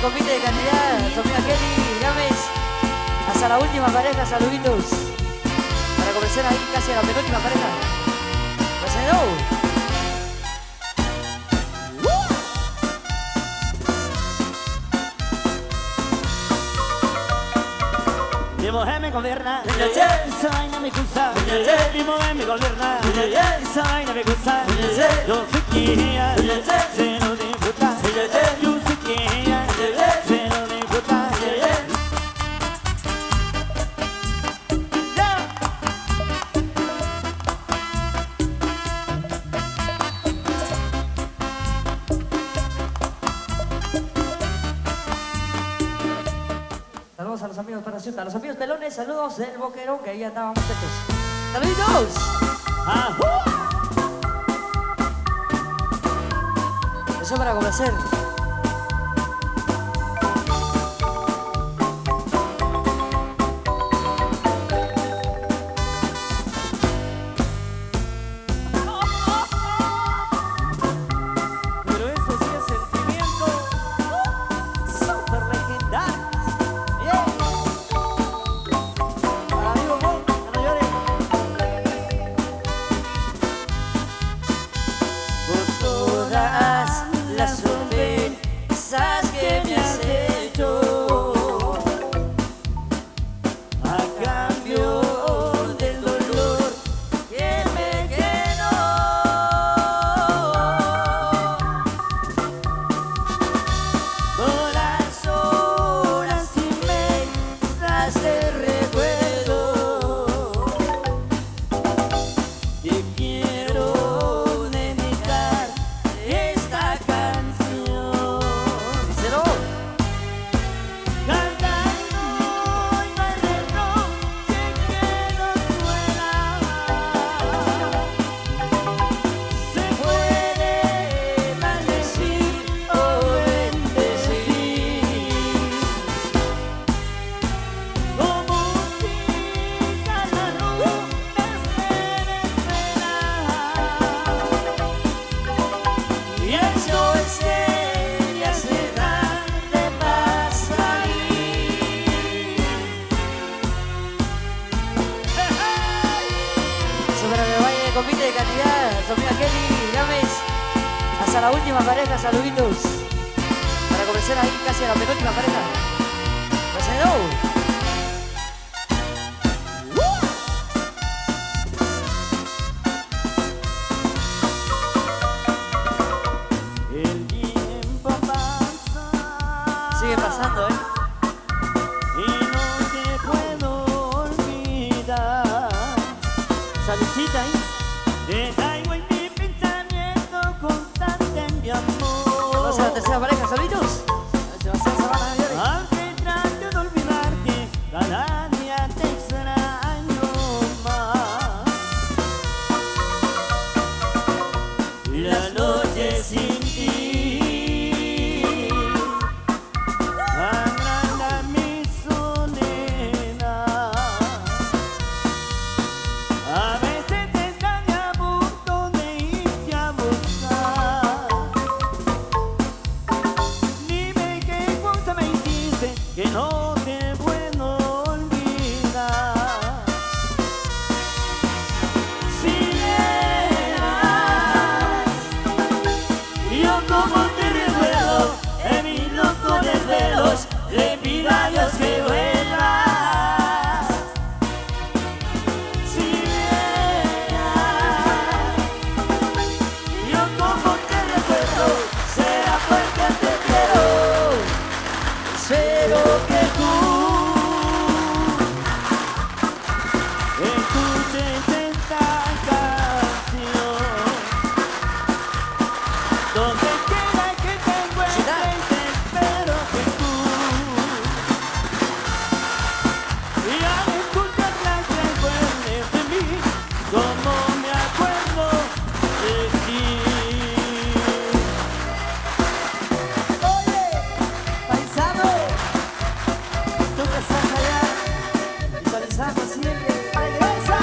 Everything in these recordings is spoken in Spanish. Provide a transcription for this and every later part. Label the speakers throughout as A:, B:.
A: compite de cantidad, su amiga Kelly Gámez. Hasta la última pareja, saluditos. Para comenzar ahí casi a la penúltima pareja. ¡Presentó!
B: Mi mujer me gobierna,
A: Yeah.
B: esa vaina me gusta.
A: Yeah.
B: Mi mujer me gobierna,
A: Yeah.
B: esa vaina me gusta.
A: Yeah.
B: Yo sé que ella
A: Yeah.
B: se lo disfruta.
A: Yeah.
B: Yo sé que ella
A: Yeah.
B: se lo disfruta.
A: Saludos a los amigos para Ciuta, a los amigos pelones, saludos del Boquerón, que ahí andaban muchachos. ¡Saluditos! Eso para complacer.
B: Pero eso sí es sentimiento súper legendario. Para amigo Bob, que no llore.
A: Por todas las ofensas que me has hecho,
B: A cambio
A: del dolor que me quedó. Las horas inmensas de recuerdo, te quiero dedicar esta canción. Díselo.
B: cantando y no hay reproche que no duela.
A: Se puede maldecir o bendecir.
B: Como quizá la luz desespera.
A: Y el sol estrellas se dan de paz ahí. Sobre el Valle de compite de cantidad, su amiga Kelly Gámez. Hasta la última pareja, saluditos. Para comenzar ahí casi a la penúltima pareja. ¡Presentó!
B: El tiempo pasa
A: Sigue pasando,
B: y no te puedo olvidar.
A: Salucita ahí.
B: Te traigo en mi pensamiento constante en mi amor.
A: Vamos a la tercera pareja, saluditos. Sebastián Zavala, señores.
B: Aunque trate de olvidarte, cada día te extraño más. La noche sin ti agranda mi soledad. A veces están a punto de irte a buscar. Dime qué cosa me hiciste que no te puedo olvidar. Si vieras yo como te recuerdo en mis locos desvelos, le pido a Dios que vuelvas. Si vieras yo como te recuerdo, será porque te quiero. Espero que tú escuches esta canción. Donde quiera que te encuentres, espero que tú y al escucharla te acuerdes de mí, como me acuerdo de ti.
A: Oye, paisano, tú que estás allá, visualizando siempre. ¡Regresa!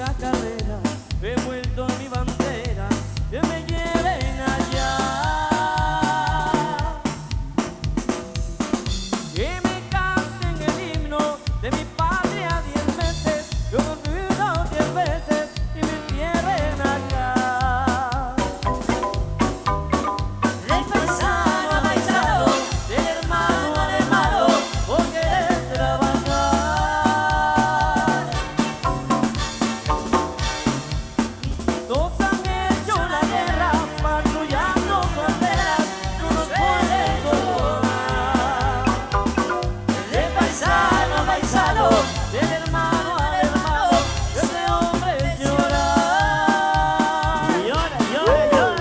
B: la carrera, he vuelto mi bandera, que me lleven allá. Que me canten el himno de mi patria 10 veces, yo lo olvido 10 veces y me entierren acá. Del paisano a paisano, del hermano al hermano, por querer trabajar. Nos han hecho la guerra, patrullando fronteras, no nos pueden controlar. Del paisano a paisano, del hermano al hermano, ese hombre llora. Llora, llora, llora.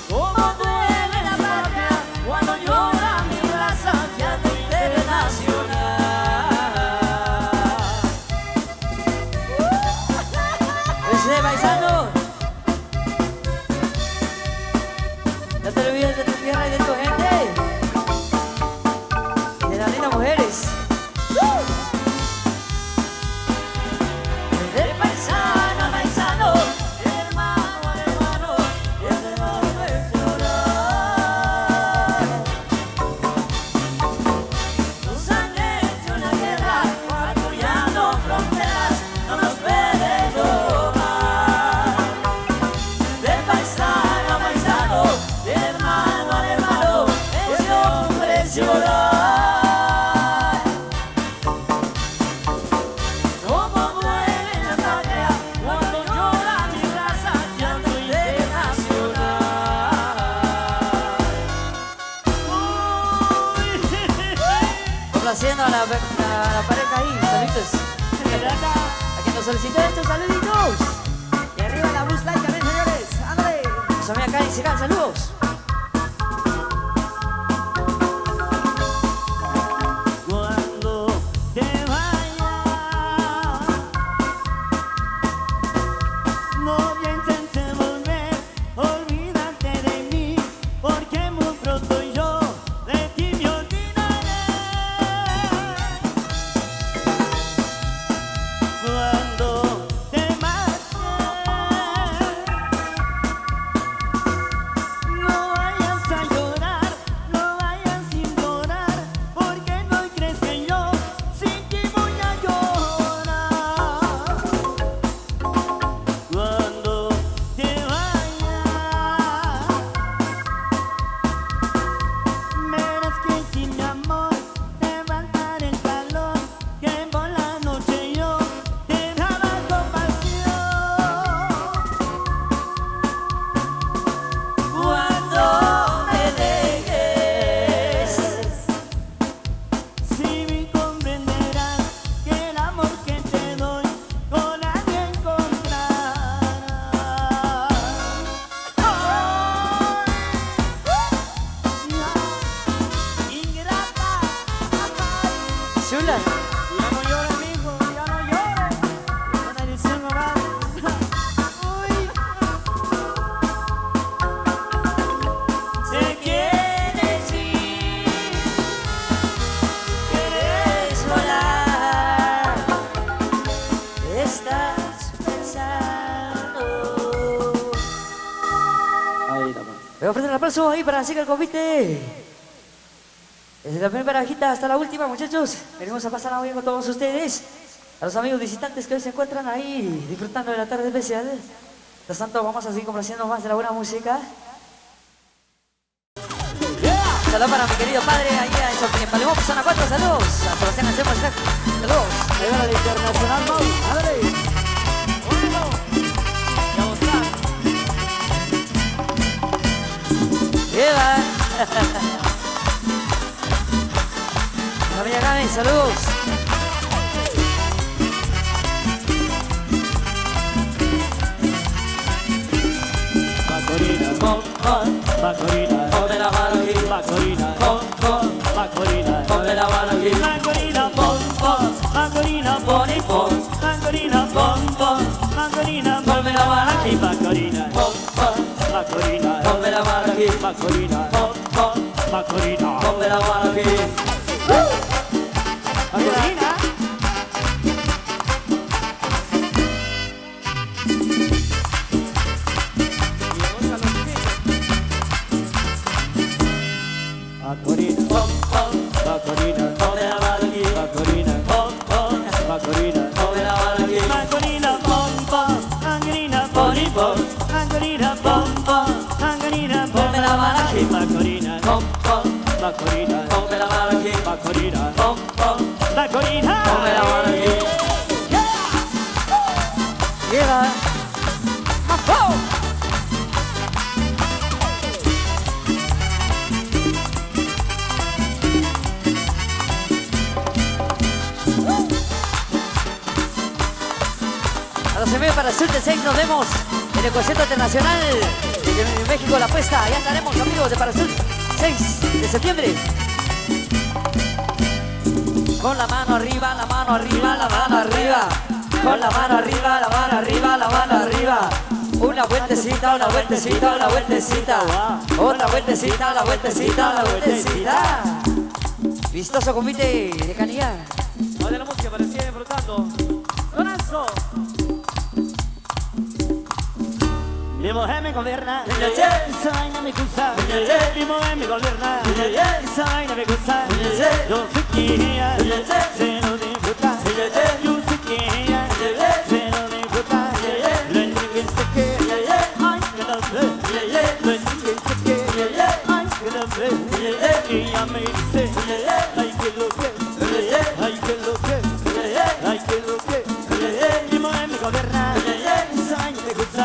B: Cómo duele la patria cuando llora mi raza ya de internacional.
A: Ese paisano. No te olvides de tu tierra y de tu gente. Y de las lindas mujeres.
B: Del paisano a paisano, del hermano al hermano, ese hombre llorar. Nos han hecho una guerra, patrullando fronteras, no nos pueden tomar. Del paisano a paisano, del hermano al hermano, ese hombre llorar. Cómo duele la patria cuando llora mi raza llanto internacional.
A: Complaciendo a la pareja ahí. Saluditos. A quien nos solicitó estos saluditos. Y arriba la Bus Light también, señores. ¡Ándale! Nos amiga acá y sigan saludos.
B: Cuando te vayas, no pienses en volver, olvídate de mí, porque muy pronto yo de ti me olvidaré. Cuando te marches, no vayas a llorar, no vayas a implorar, porque no crees que yo sin ti voy a llorar. Cuando te vayas, verás que sin mi amor te va a dar el calor, que por la noche yo te daba compasión. Cuando me dejes, si me comprenderás que el amor que te doy con nadie encontrarás. Ingrata,
A: Chula.
B: ya no llores, mijo, ya no llores. Una edición nomás. Uy. Sé quieres ir, quieres
A: Volar. Estás pensando.
B: Ahí la más.
A: Voy a ofrecer el aplauso ahí para seguir el convite. Desde la primera hojita hasta la última, muchachos. Venimos a pasar muy bien con todos ustedes. A los amigos visitantes que hoy se encuentran ahí disfrutando de la tarde especial. Mientras tanto, vamos a seguir complaciendo más de la buena música. Saludos para mi querido padre allá en Palemón, zona 4. Saludos a Sebastián Anselmo. Saludos.
B: Ahí va la internacional, Mau. ¡Ándale! ¡Bueno! ¡Ya está!
A: Lleva. Familia Gaby, saludos.
B: Macorina, con, Macorina,
A: Ponme la mano aquí.
B: Macorina,
A: Con,
B: Macorina,
A: ponme la mano aquí.
B: Macorina, pon, Macorina, pon y pon, Macorina, pon, Macorina,
A: Ponme la mano aquí.
B: Macorina, Macorina,
A: Ponme la mano aquí.
B: Macorina, Macorina,
A: Ponme la mano aquí.
B: Macorina. Macorita,
A: ponme la mano aquí,
B: Macorita,
A: pom, pom,
B: Macorita.
A: ponme la mano aquí. Lleva, ¡mambo! A los envíos para el sur de 6 nos vemos en el concierto internacional de México La Apuesta. Allá estaremos, amigos de Para el Sur 6 de septiembre. Con la mano arriba, la mano arriba, la mano arriba. Con la mano arriba, la mano arriba, la mano arriba. Una vueltecita, una vueltecita, una vueltecita. Otra vueltecita, la vueltecita, la vueltecita. Vistoso convite de Canilla.
B: Oye la música para seguir disfrutando. ¡Conazo! Mi mujer me gobierna, esa vaina me gusta. Mi mujer me gobierna, esa vaina me gusta. Yo sé que ella se lo disfruta. Yo sé que ella se lo disfruta. Lo entreguiste que, ay, que la ve. Lo entreguiste que, ay, que la ve. Y ella me dice, ay, que lo que, ay, que lo que, ay, que lo que. Mi mujer me gobierna, esa vaina me gusta.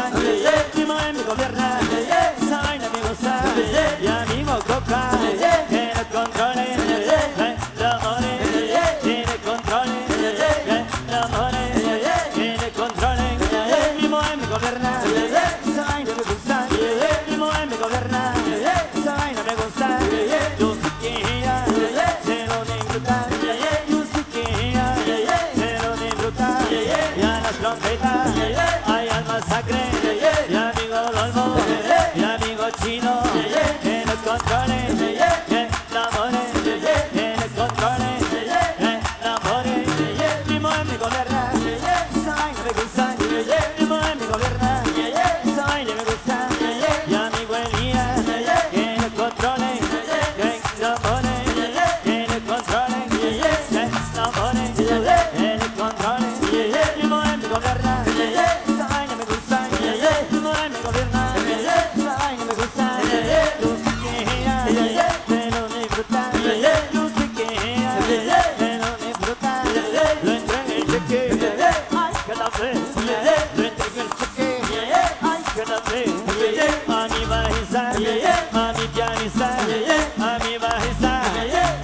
B: Mi mujer me gobierna, esa vaina me gusta. Y amigo Coca, que no controle, la more, que no controle, la more, que no controle. Mi mujer me gobierna, esa vaina me gusta. Mi mujer me gobierna, esa vaina me gusta. Yo sé que ella se lo disfruta. Yo sé que ella se lo disfruta. Y a las trompetas hay al masacre. Y amigo Dolmo, y amigo Chino, que nos controle, que la more, que nos controle, que la more. Mi mujer me gobierna, esa vaina me gusta. Mi mujer me gobierna, esa vaina me gusta. Y amigo Elías, que nos controle, que la more, que nos controle, que la more, que nos controle. Mi mujer me gobierna, esa vaina me gusta. Mi mujer me gobierna, esa vaina me gusta. Yo sé que ella se lo disfruta. Yo sé que ella se lo disfruta. Lo entregué el cheque, ay, cada vez. Lo entregué el cheque, ay, cada vez. A mi bajista, a mi pianista, a mi bajista.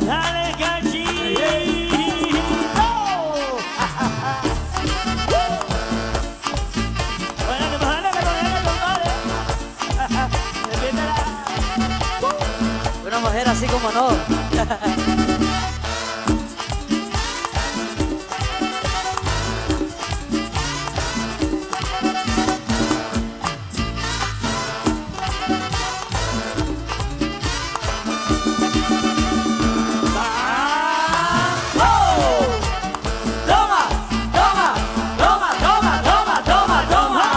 B: Dale, gallito.
A: Una mujer así como no. Toma, toma, toma, toma, toma, toma, toma.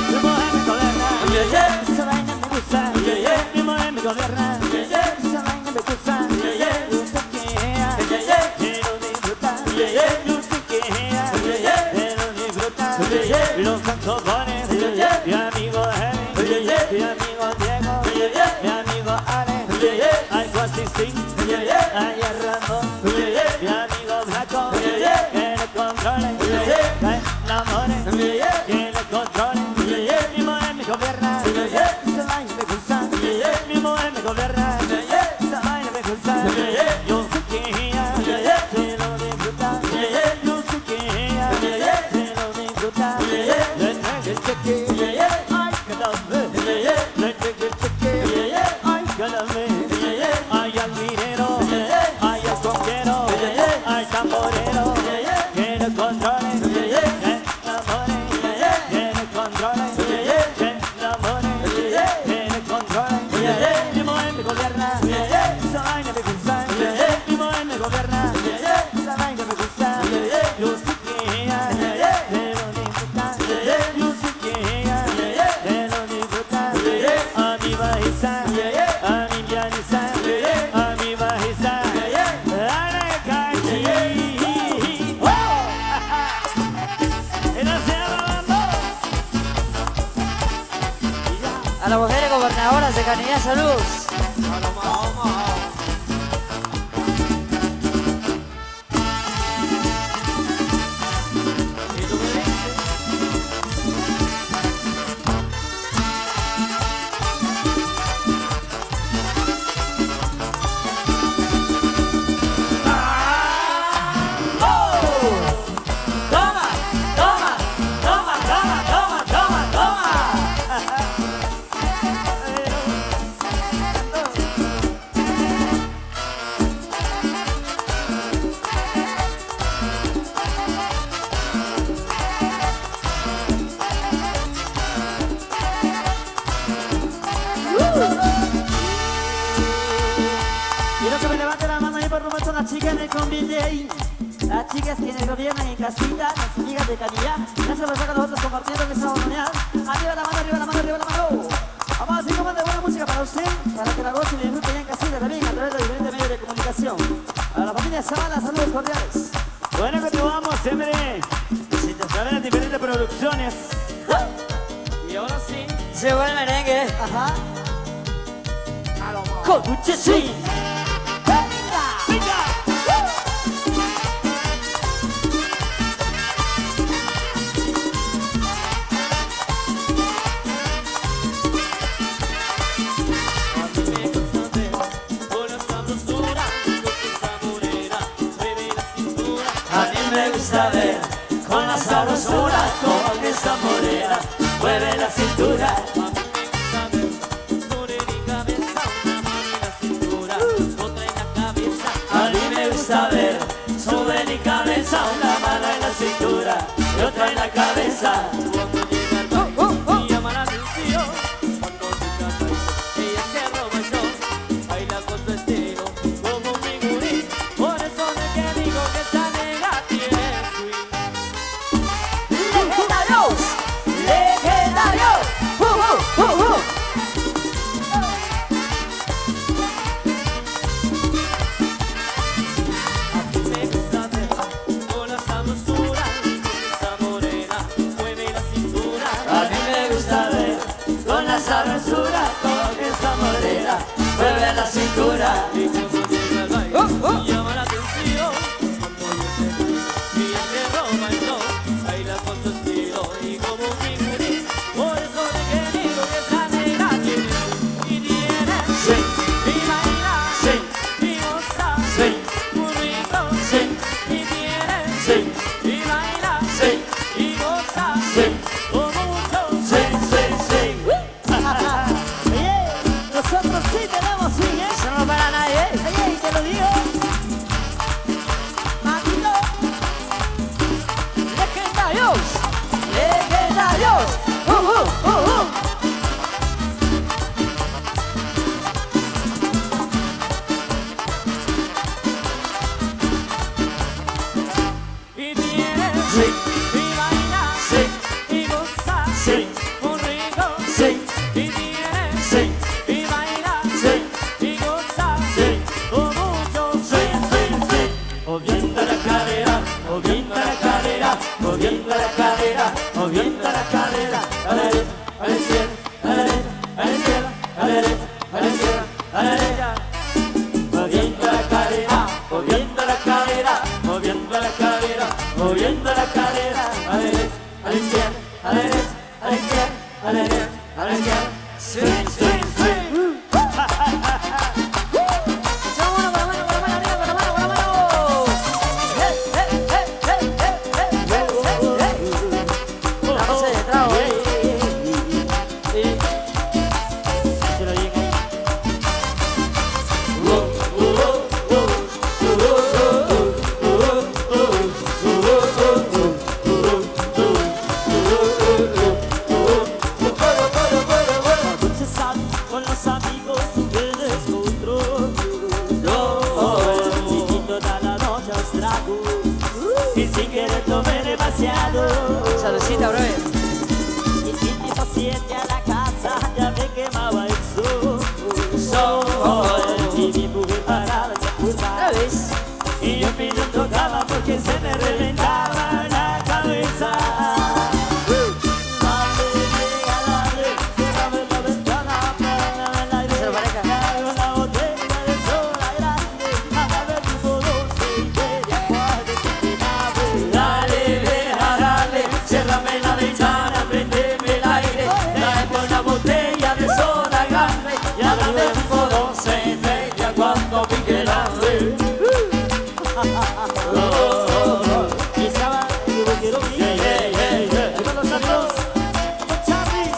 B: Mi mujer me gobierna, esa vaina me gusta. Mi mujer me gobierna, esa vaina me gusta. Yo sé que ella quiero disfrutar. Yo sé que ella quiero disfrutar. Los saxofones, mi amigo Henry, mi amigo Diego, mi amigo Ale, algo así sí, ay Ramón, mi amigo Blanco, que no controle, que la more, que no controle. Mi mujer me gobierna, esa vaina me gusta. Mi mujer me gobierna, esa vaina me gusta. Yo sé que ella se lo disfruta. Yo sé que ella se lo disfruta. Le entregué el cheque, ay, cada vez. Le entregué el cheque, ay, cada vez. Ay, al minero, ay, al conquero, ay, tamborero, que no controle, que la more, que no controle, que la more, que no controle. Mi mujer me gobierna, esa vaina me gusta. Mi mujer me gobierna, esa vaina me gusta. Yo sé que ella se lo disfruta. Yo sé que ella se lo disfruta. A mi
A: Salas de Canilla, saludos.
B: Quiero que me levante la mano ahí por un momento las chicas en el convite. Las chicas que gobiernan en casita, las amigas de Canilla. Gracias por estar con nosotros compartiendo en esta oportunidad. Arriba la mano, arriba la mano, arriba la mano. Vamos a seguir con de buena música para usted, para que la goce y la disfrute ya en casita también a través de diferentes medios de comunicación. A la familia Zavala, saludos cordiales. Bueno, continuamos siempre a través de diferentes producciones. Y ahora sí.
A: Se va el merengue.
B: Ajá.
A: Con sí.
B: Me gusta ver con la sabrosura, con esa morena, mueve la cintura. A mí me gusta ver, sube mi cabeza, una mano en la cintura y otra en la cabeza. Cuando llega el baile y llama la atención, cuando toca ella se roba el show, baila con su estilo como un figurín. Por eso es que digo que esta negra tiene swing.
A: ¡Legendarios! ¡Legendarios!
B: Me gusta ver con la sabrosura, con esa morena, mueve la cintura. A mí me gusta ver con la sabrosura, con esa morena, mueve la cintura. Y cuando llega el baile, llama la atención. Cuando yo te y ella se roba el show, baila con su estilo y como un figurín. Por eso le que digo que esa negra tiene y tiene swing, y baila, swing, y goza, swing, muy rico, swing, y tiene swing, y baila, swing, y goza, swing, con mucho swing, swing, swing. Nosotros sí tenemos swing, ¿eh?
A: Eso no para nadie, ¿eh?
B: Ay, te lo digo. Matito.
A: ¡Legendarios! ¡Legendarios!
B: Y tiene swing, y baila, swing, y goza, swing, muy rico, swing, y tiene swing, y baila, swing, y goza, swing, con mucho swing, swing, swing. Moviendo la cadera, moviendo la cadera, moviendo la cadera, moviendo la cadera. A la derecha, a la izquierda, a la derecha, a la izquierda, a la derecha, a la izquierda, a la derecha. Moviendo la cadera, moviendo la cadera, moviendo la cadera, moviendo la cadera. A la derecha, a la izquierda, a la derecha, a la izquierda, a la derecha, a la izquierda. Swing, swing, swing.
A: ¡Echamos mano con la mano, con la mano arriba, con la mano, con la mano! La base de trago, ¿eh?
B: Con los amigos tienes control. No, invito toda la noche a los tragos y si quieres tomar demasiado.
A: Saludcita, brother.
B: Y si te paciente a la casa ya me quemaba el sol. Y mi mujer paraba en la curva
A: Otra vez.
B: y yo pido tocaba porque se me reventaba la cabeza. Dale, llega, dale, cierrame la ventana, Y estaba, yo quiero ir. Ahí van los amigos. Charlie.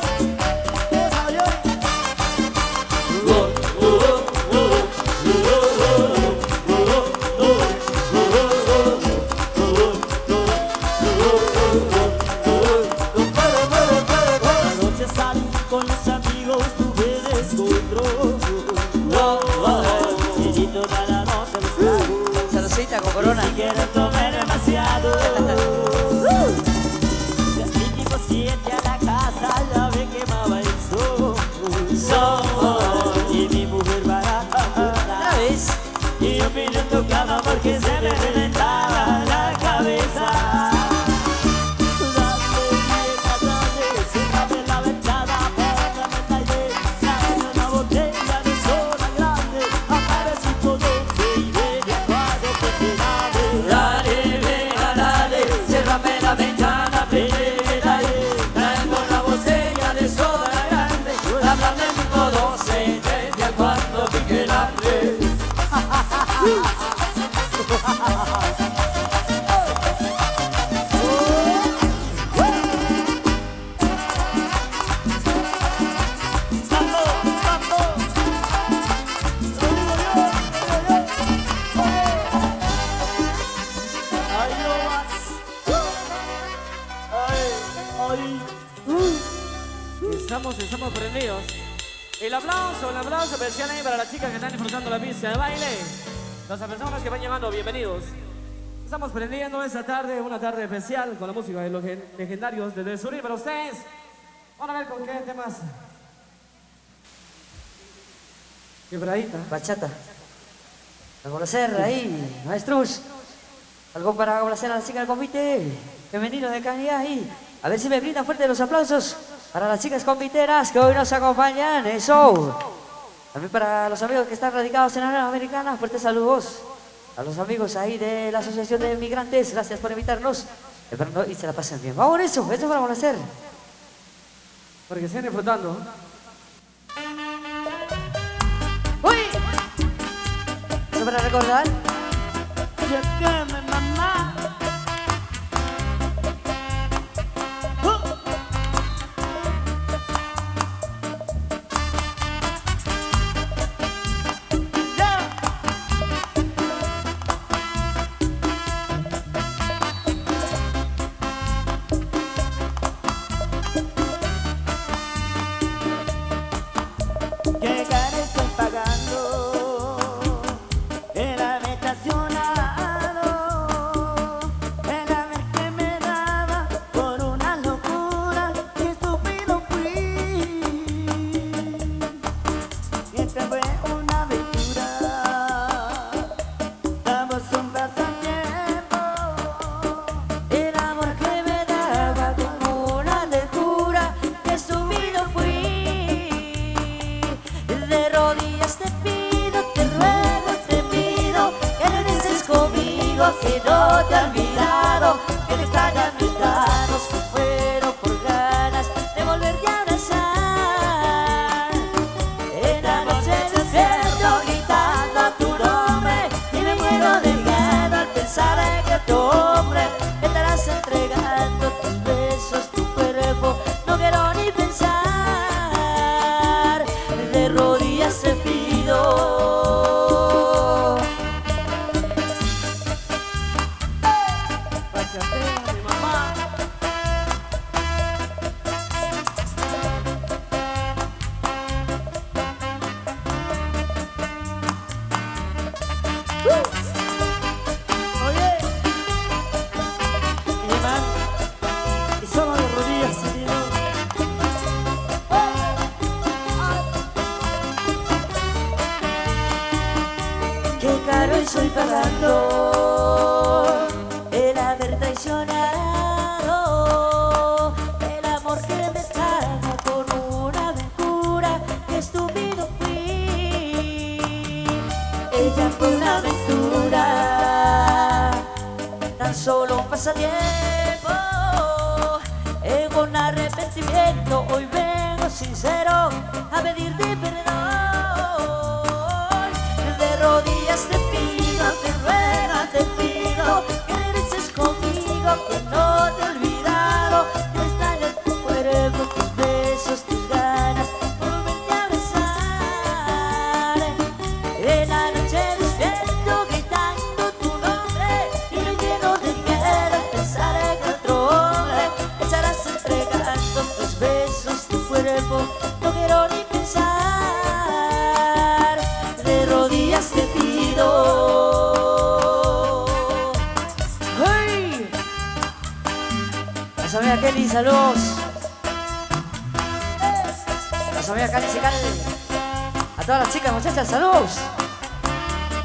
B: Anoche salí con los amigos, tuve descontrol. Y toda la noche los tragos.
A: Saludcita con corona.
B: Ni siquiera tomé demasiado. Mi tipo siente a la casa, ya me quemaba el sol. Y mi mujer barata.
A: ¿Otra vez?
B: Y yo pidiendo cama porque se me reventaba la cabeza. Dale, vieja, dale, cierrame la ventana, apágame el aire. Dame una botella de soda grande, aparece tipo 12:30 cuando te quedame.
A: Dale, vieja, dale, cérrame la ventana, prende, dale. Traigo una botella de soda grande, háblame tipo 12, desde a cuando pique el hambre.
C: Estamos prendidos. El aplauso especial ahí para las chicas que están disfrutando la pista de baile. Las personas que van llegando, bienvenidos. Estamos prendiendo esta tarde, una tarde especial con la música de los legendarios de Desuri para ustedes. Vamos a ver con qué temas. Quebradita.
A: Bachata. Para conocer ahí, maestros. Algo para conocer a las chicas del convite. Bienvenidos de calidad ahí. A ver si me brindan fuerte los aplausos para las chicas conviteras que hoy nos acompañan. Eso. También para los amigos que están radicados en la Unión Americana, fuertes saludos. A los amigos ahí de la Asociación de Migrantes, gracias por invitarnos. Esperando y se la pasen bien. Vamos, eso para conocer.
C: Porque siguen disfrutando.
A: ¡Uy! Eso para recordar.
B: Llámame mamá. ¿Qué cara estoy pagando? El haber estacionado, el haber que me daba por una locura, y estúpido fui. Esta fue una aventura, damos un pasatiempo.
A: El amor que me daba como una locura, que subido fui. De rodillas te pido, te ruego, te pido que regreses conmigo, que no te he olvidado, que te extrañan mis manos, que muero por ganas de volverte a abrazar. En la noche despierto gritando a tu nombre y me muero de miedo al pensar en que tu hombre me estarás entregando tus besos, tu cuerpo, no quiero ni pensar. De rodillas te pido.
C: Bachatea, mi mamá.
B: Oye, mi man, y solo de rodillas, amigo.
A: Qué caro estoy pagando el haber traicionado, el amor que me dejaba por una aventura, qué estúpido fui. Ella fue una aventura, tan solo un pasatiempo, en un arrepentimiento hoy vengo sincero a pedirte perdón. De rodillas te pido, te ruego, te pido Nuestra amiga Kelly, saludos. Nuestra amiga Cali Sical. A todas las chicas, muchachas, saludos.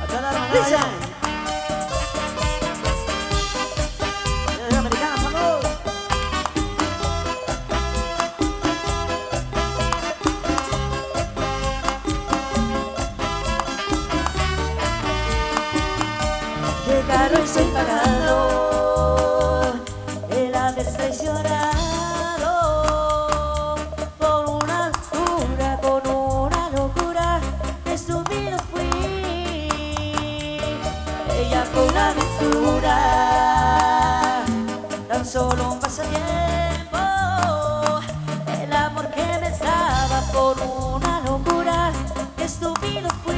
B: A toda la hermana
A: Dice.
B: americana, saludos.
A: Qué caro estoy pagando, el haber traicionado con una locura, estúpido fui. Ella fue una aventura, tan solo un pasatiempo. El amor que me daba por una locura, estúpido fui.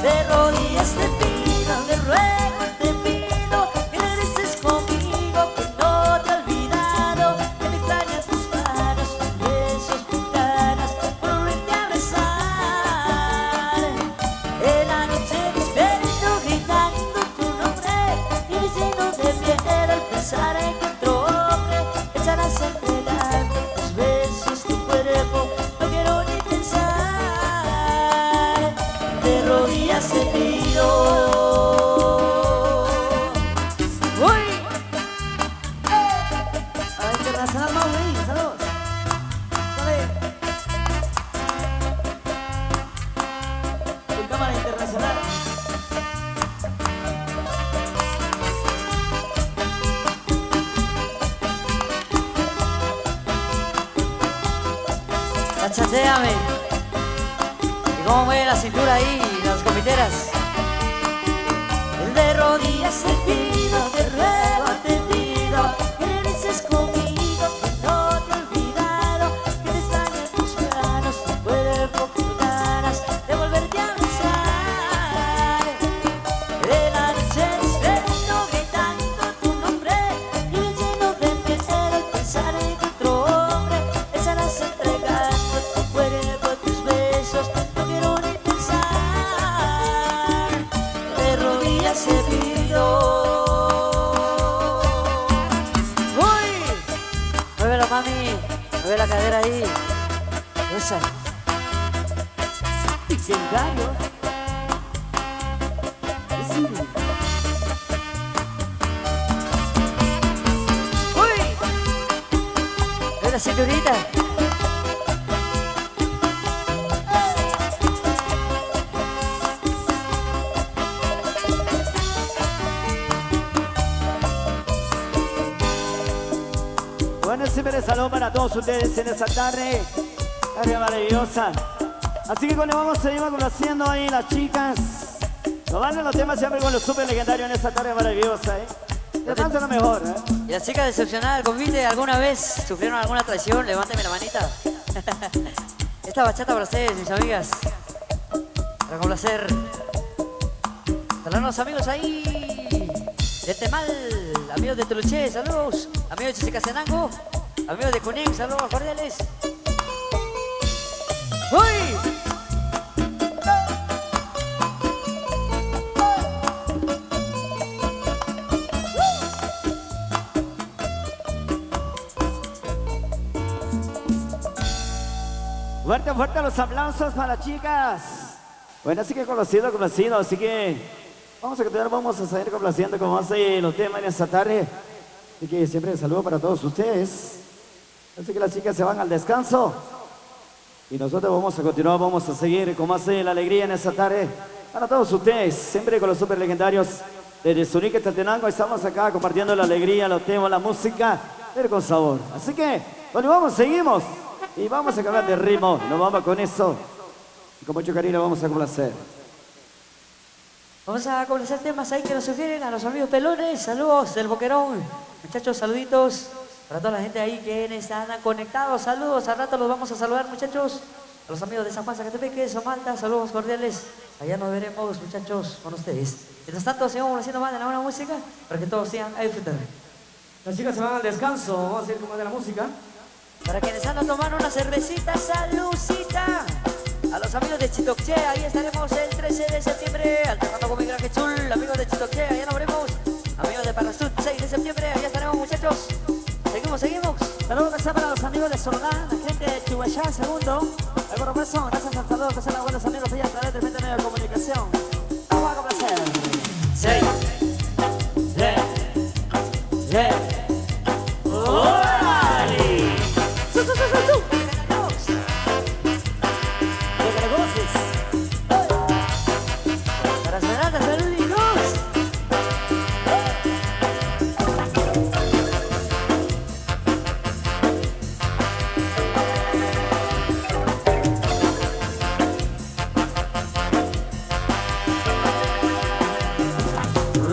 A: De rodillas te pido, te ruego, te pido que regreses conmigo, que no te he olvidado, que me extrañan tus manos, tus besos, tus ganas, por volverte a besar. En la noche despierto gritando tu nombre y lleno de miedo al pensar en que otro hombre echarás a entregarme tus besos, tu cuerpo, no quiero ni pensar. De rodillas te pido. ¡Uy!
B: A la internacional, Maui, saludos. Dale. Tu cámara internacional.
A: Bachateame. Y cómo mueve la cintura ahí, las comiteras. De rodillas te pido, te ruego, te pido que regreses conmigo, que no te he olvidado, que te extrañen tus manos, tu cuerpo, tus ganas de volverte a besar. De la noche despierto gritando tu nombre y lleno de miedo al pensar en que otro hombre estarás entregando tu cuerpo, tus besos, no quiero ni pensar. De rodillas te pido. ¡Uy! Muévelo, mami, mueve la cadera ahí. Esa.
B: Diccionario.
A: ¡Uy! Mueve la cinturita.
B: Bueno, siempre salud para todos ustedes en esta tarde maravillosa. Así que cuando vamos a seguir conociendo ahí las chicas, nos van los temas siempre con los super legendarios en esta tarde maravillosa, Ya tanto lo mejor,
A: ¿Y las chicas decepcionadas del convite alguna vez sufrieron alguna traición? Levánteme la manita. Esta bachata para ustedes, mis amigas. Para complacer. Saludos a los amigos ahí de Temal, amigos de Toluché, saludos. Amigos de Chichicastenango, amigos de Cunín, saludos cordiales. ¡Uy!
B: Fuerte, fuerte los aplausos para las chicas. Bueno, así que conocido, así que vamos a continuar, vamos a seguir complaciendo como hace los temas en esta tarde. Así que siempre saludo para todos ustedes. Así que las chicas se van al descanso y nosotros vamos a continuar, vamos a seguir como hace la alegría en esta tarde para todos ustedes, siempre con los super legendarios desde Zunique, Tatenango. Estamos acá compartiendo la alegría, los temas, la música, pero con sabor. Así que, bueno, vamos, seguimos y vamos a cambiar de ritmo. Nos vamos con eso y con mucho cariño vamos a complacer.
A: Vamos a complacer temas ahí que nos sugieren a los amigos pelones. Saludos del Boquerón. Muchachos, saluditos para toda la gente ahí que están conectados. Saludos, al rato los vamos a saludar, muchachos. A los amigos de San Juan, Zacatepeque, Somalta, saludos cordiales. Allá nos veremos, muchachos, con ustedes. Mientras tanto, sigamos haciendo más de la buena música para que todos sigan a disfrutar.
C: Las chicas se van al descanso, vamos a ir con más de la música.
A: Para quienes andan tomando una cervecita, saludcita. A los amigos de Chitoché, ahí estaremos el 13 de septiembre, alternando con Miguel Ángel Chul. Amigos de Chitoché, allá nos veremos. Amigos de Parasut, 6 de septiembre, allá estaremos, muchachos.
B: Solana, la gente de Chihuahua, segundo. Algo Robertson, gracias al saludo que son los buenos amigos allá a través del medio de comunicación. Vamos a complacer.
A: Sí.
B: ¡Órale!
A: Para Esmeralda, saluditos.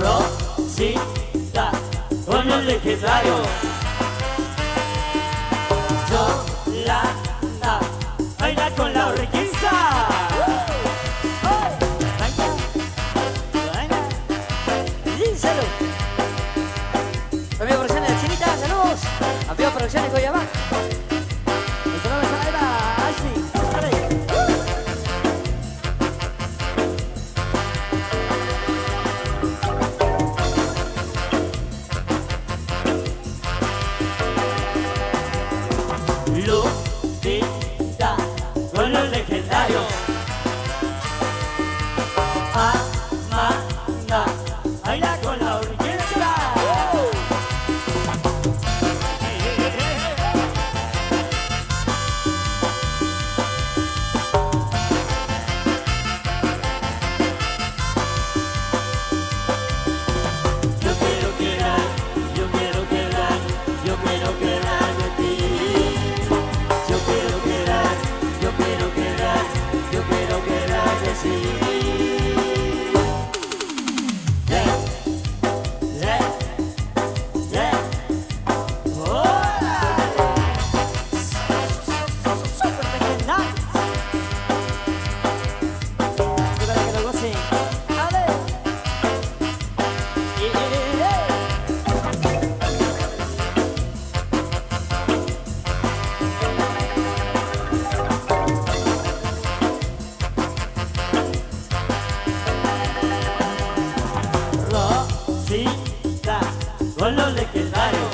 B: Rosita, con los legendarios. Yolanda, baila con la orquesta.
A: Salud. Amigo Producciones de Chinita, saludos. Amigo Producciones de Coyamá. Nuestro nombre es Eva Ashley.
B: Lucita, con los legendarios. Amanda, baila con la orquesta. Yo quiero quedar, yo quiero quedar, yo quiero quedar de ti. Yo quiero quedar, yo quiero quedar, yo quiero quedar de sí. Rosita, con los legendarios.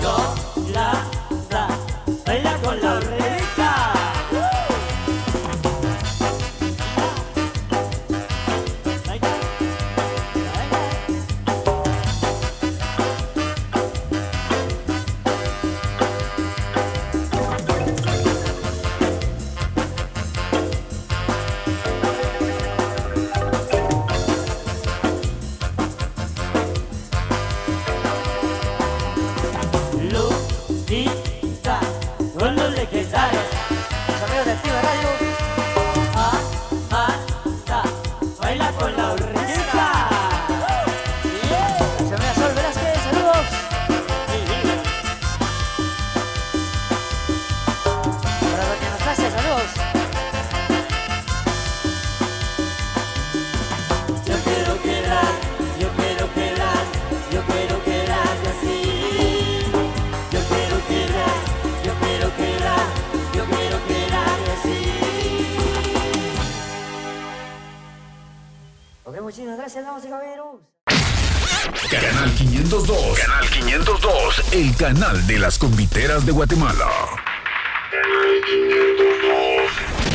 B: Yolanda, baila con la orquesta. Lucita, con los legendarios.
A: Los amigos de Activa Radio.
B: Amanda, baila con la orquesta.
A: Los amigos Sol Velázquez, saludos. Para Doña Anastasia, saludos.
B: Yo quiero quedar, yo quiero quedar, yo quiero quedar así. Yo quiero quedar, yo quiero quedar, yo quiero quedar así.
A: Ok, muchísimas gracias, damas y caballeros.
D: Canal 502. Canal 502. El canal de las conviteras de Guatemala. Canal 502.